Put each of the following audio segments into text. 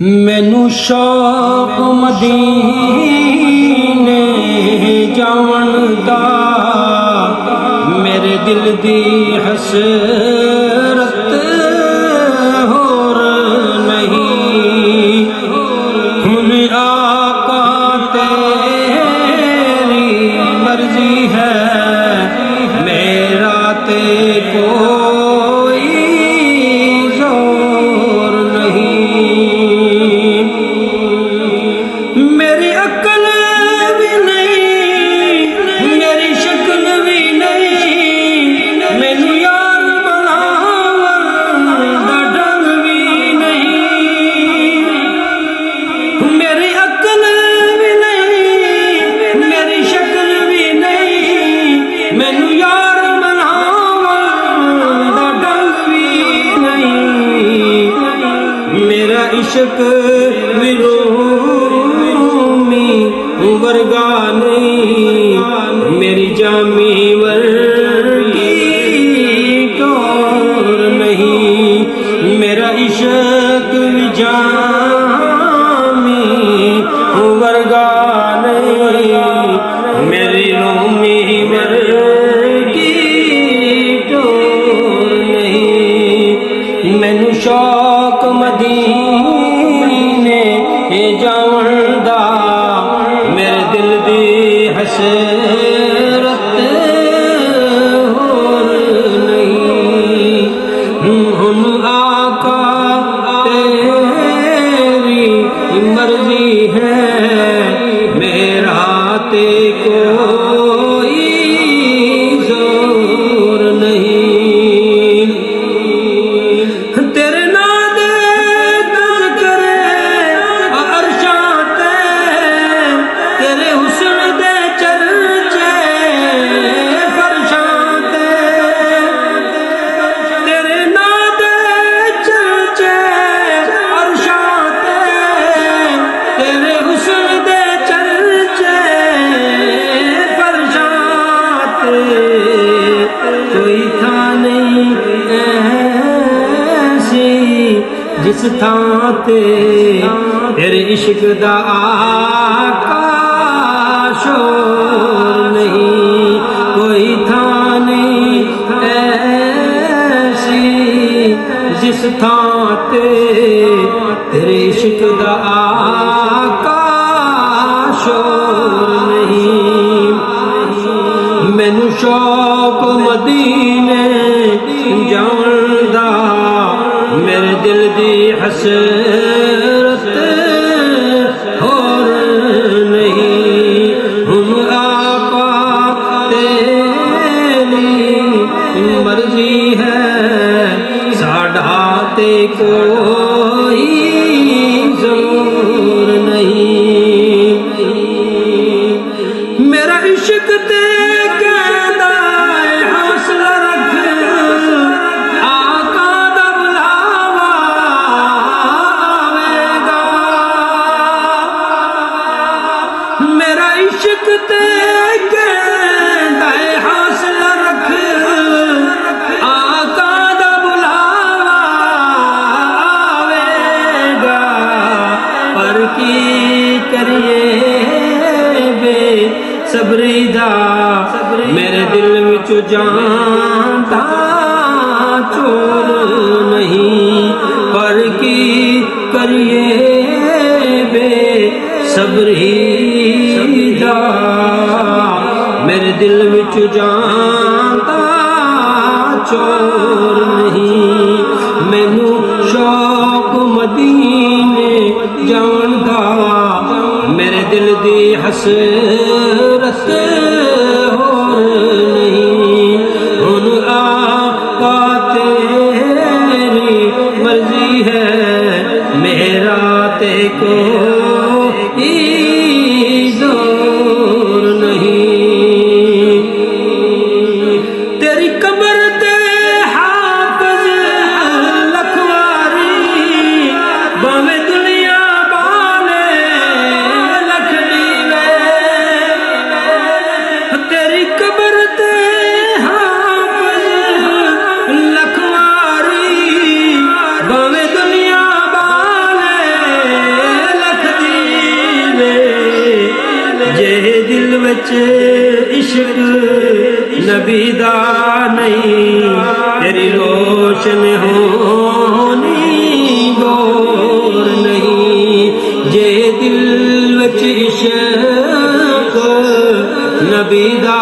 مینوں شوق مدینے جاون دا میرے دل دی حسرت ہور نہیں ہن آقا تیری مرضی ہے میرا تے کوئی زور نہیں میری عقل بھی نہیں میری شکل بھی نہیں مینوں یار بناون دا ڈنگ بھی نہیں میری عقل بھی نہیں میری شکل بھی نہیں مینوں یار بناون دا ڈنگ بھی نہیں میرا عشق بھی رومی ورگا نہیں میری جامی ورگی ٹور نہیں میرا عشق بھی جامی ورگا نہیں میری رومی ورگی ٹور نہیں مینوں شوق مدینے جاون دا میرے دل دی حسرت ہور نہیں ہن آقا تیری مرضی ہے میرا تے کوئی زور نہیں تیرے نام دے تذکرے عرشاں تے تیرے حسن دے چرچے فرشاں تے تیرے نام دے چرچے عرشاں تے تیرے حسن دے چرچے فرشاں تے کوئی تھا نہیں ایسی جس تھاں تے تیرے عشق دا آقا شور نہیں کوئی تھاں نہیں ایسی جس تھاں تے تیرے عشق دا آقا شور نہیں مینوں شوق مدینے جاون دا میرے دل دی حسرت ہور نہیں ہن آقا تیری مرضی ہے ساڈا تے کوئی زور نہیں میرا عشق تے کہندا ہے حوصلہ رکھ آقا دا بلاوا آوے گا میرا عشق تے کہندا ہے حوصلہ رکھ آقا دا بلاوا آوے گا پر کی کریے بے صبری دا میرے دل وچ جان دا چور نہیں پر کی کریے بے صبری دا میرے دل وچ جان دا چور نہیں مینوں شوق مدینے جاون دا میرے دل دی حسرت ہور نہیں ہن آقا تیری مرضی ہے میرا تے کوئی زور نہیں تیری قبر تے حافظ لکھواری باویں دنیا بانے لکھڑی وے تیری قبر تے حافظ لکھواری باویں دنیا بانے وچ عشق نبی دا نہیں تیری روشن ہونی گور نہیں جے دل وچ عشق نبی دا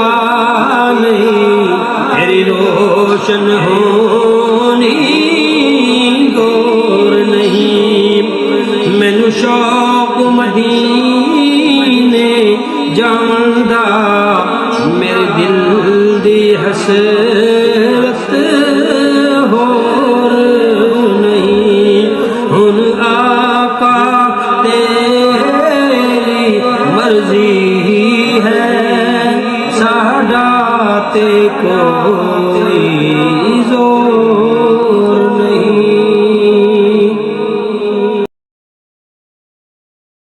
نہیں تیری روشن ہونی گور نہیں مینوں شوق مدینے جان دا میرے دل دی حسرت